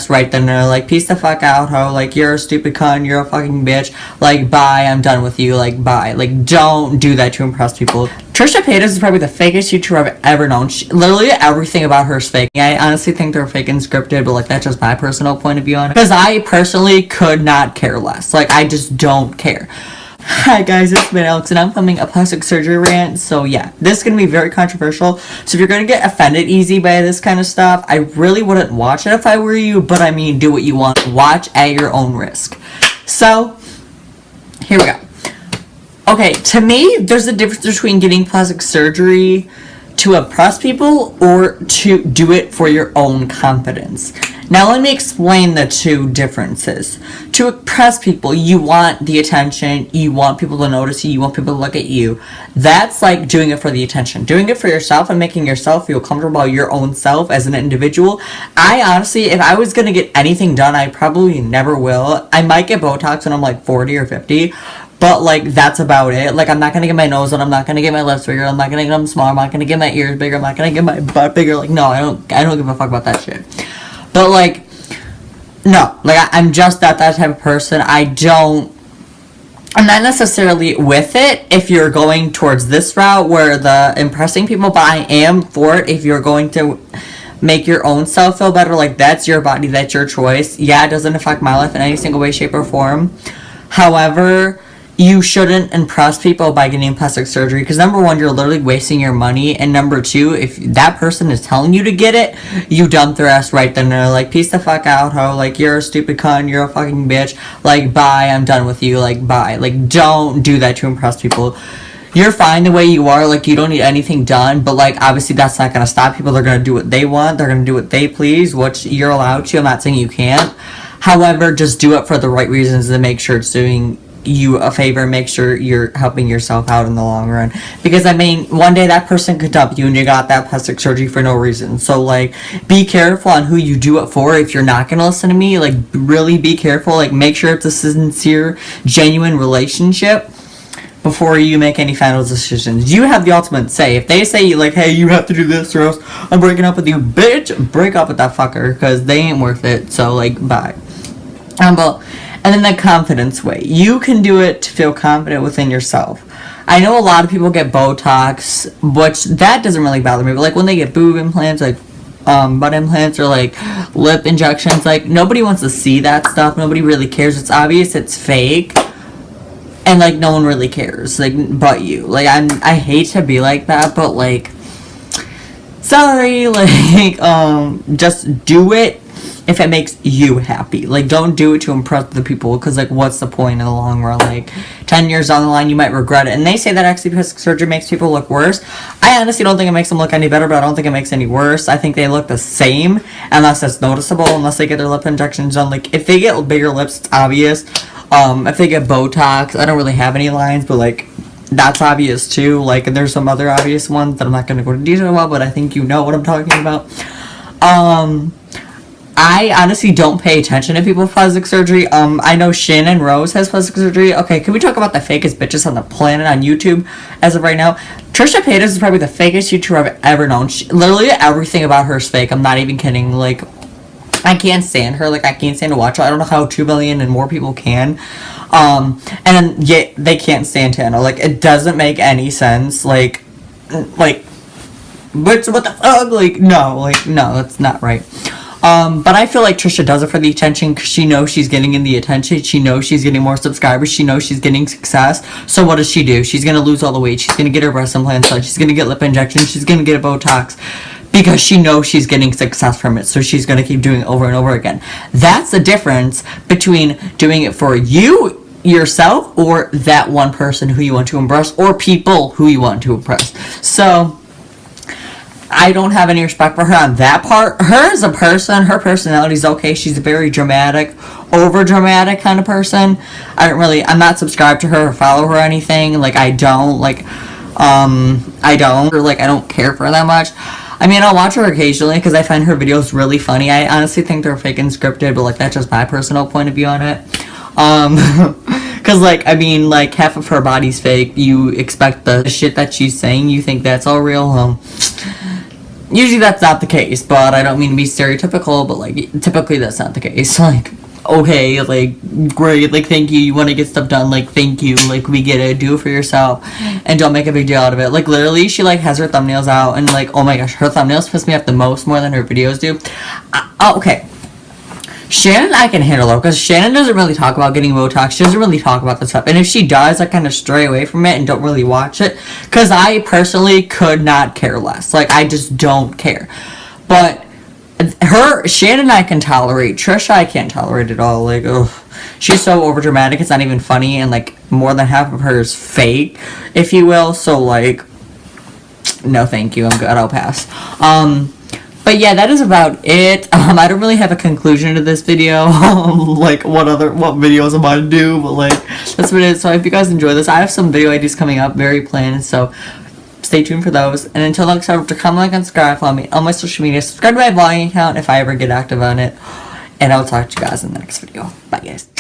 right then they're like, peace the fuck out, ho, like, you're a stupid cunt, you're a fucking bitch, like, bye, I'm done with you, like, bye. Like, don't do that to impress people. Trisha Paytas is probably the fakest YouTuber I've ever known. Literally everything about her is fake. I honestly think they're fake and scripted, but like, that's just my personal point of view on it. Because I personally could not care less. Like, I just don't care. Hi guys, it's been Alex and I'm filming a plastic surgery rant. So yeah, this is going to be very controversial. So if you're going to get offended easy by this kind of stuff, I really wouldn't watch it if I were you. But I mean, do what you want. Watch at your own risk. So, here we go. Okay, to me, there's a difference between getting plastic surgery to impress people or to do it for your own confidence. Now let me explain the two differences. To impress people, you want the attention, you want people to notice you, you want people to look at you. That's like doing it for the attention. Doing it for yourself and making yourself feel comfortable about your own self as an individual. I honestly, if I was going to get anything done, I probably never will. I might get Botox when I'm like 40 or 50. But, like, that's about it. Like, I'm not gonna get my nose done. I'm not gonna get my lips bigger. I'm not gonna get them smaller. I'm not gonna get my ears bigger. I'm not gonna get my butt bigger. Like, no, I don't give a fuck about that shit. But, like, no. Like, I'm just that type of person. I'm not necessarily with it if you're going towards this route where the impressing people, but I am for it if you're going to make your own self feel better. Like, that's your body. That's your choice. Yeah, it doesn't affect my life in any single way, shape, or form. However, you shouldn't impress people by getting plastic surgery because number one, you're literally wasting your money, and number two, if that person is telling you to get it, you dump their ass right then. They're like, peace the fuck out, ho, like, you're a stupid cunt, you're a fucking bitch, like, bye, I'm done with you, like, bye. Like, don't do that to impress people. You're fine the way you are, like, you don't need anything done, but, like, obviously that's not gonna stop people. They're gonna do what they want, they're gonna do what they please, which you're allowed to. I'm not saying you can't. However, just do it for the right reasons and make sure it's doing you a favor, make sure you're helping yourself out in the long run, because I mean, one day that person could dump you and you got that plastic surgery for no reason. So like, be careful on who you do it for. If you're not gonna listen to me, like, really be careful. Like, make sure it's a sincere, genuine relationship before you make any final decisions. You have the ultimate say. If they say, like, hey, you have to do this or else I'm breaking up with you, bitch, break up with that fucker, because they ain't worth it. So like, bye. And then the confidence way. You can do it to feel confident within yourself. I know a lot of people get Botox, which that doesn't really bother me. But like when they get boob implants, like butt implants, or like lip injections, like nobody wants to see that stuff. Nobody really cares. It's obvious it's fake. And like no one really cares, like, but you. Like, I hate to be like that, but like, sorry, like, just do it if it makes you happy. Like, don't do it to impress the people, because like, what's the point in the long run? Like, 10 years down the line you might regret it. And they say that actually plastic surgery makes people look worse. I honestly don't think it makes them look any better, but I don't think it makes any worse. I think they look the same unless it's noticeable, unless they get their lip injections done. Like, if they get bigger lips, it's obvious. If they get Botox, I don't really have any lines, but like, that's obvious too. Like, and there's some other obvious ones that I'm not going to go into detail about, but I think you know what I'm talking about. I honestly don't pay attention to people with plastic surgery. I know Shannon Rose has plastic surgery. Okay, can we talk about the fakest bitches on the planet on YouTube as of right now? Trisha Paytas is probably the fakest YouTuber I've ever known. Literally everything about her is fake. I'm not even kidding. Like, I can't stand her. Like, I can't stand to watch her. I don't know how 2 million and more people can. And yet they can't stand Tana. Like, it doesn't make any sense. Like, what the fuck? Like, no, that's not right. But I feel like Trisha does it for the attention because she knows she's getting in the attention. She knows she's getting more subscribers. She knows she's getting success. So what does she do? She's going to lose all the weight. She's going to get her breast implants done. She's going to get lip injections. She's going to get a Botox because she knows she's getting success from it. So she's going to keep doing it over and over again. That's the difference between doing it for you, yourself, or that one person who you want to impress, or people who you want to impress. So I don't have any respect for her on that part. Her as a person, her personality's okay. She's a very dramatic, over dramatic kind of person. I'm not subscribed to her or follow her or anything. Like, I don't care for her that much. I mean, I'll watch her occasionally because I find her videos really funny. I honestly think they're fake and scripted, but like, that's just my personal point of view on it. Because, like, I mean, like, half of her body's fake. You expect the shit that she's saying, you think that's all real? Usually that's not the case, but I don't mean to be stereotypical, but like typically that's not the case. Like, okay, like great, like thank you, you want to get stuff done, like thank you, like we get it, do it for yourself, and don't make a big deal out of it. Like literally, she like has her thumbnails out, and like oh my gosh, her thumbnails piss me off the most more than her videos do. Okay. Shannon, I can handle her because Shannon doesn't really talk about getting Botox. She doesn't really talk about the stuff, and if she does, I kind of stray away from it and don't really watch it because I personally could not care less. Like I just don't care. But Shannon, I can tolerate. Trisha, I can't tolerate at all. Like, ugh, she's so over dramatic. It's not even funny, and like more than half of her is fake, if you will. So like, no, thank you. I'm good. I'll pass. But yeah, that is about it. I don't really have a conclusion to this video. Like, what videos am I to do? But, like, that's what it is. So, if you guys enjoy this, I have some video ideas coming up, very planned. So, stay tuned for those. And until next time, comment, like, and subscribe. Follow me on my social media. Subscribe to my vlogging account if I ever get active on it. And I'll talk to you guys in the next video. Bye, guys.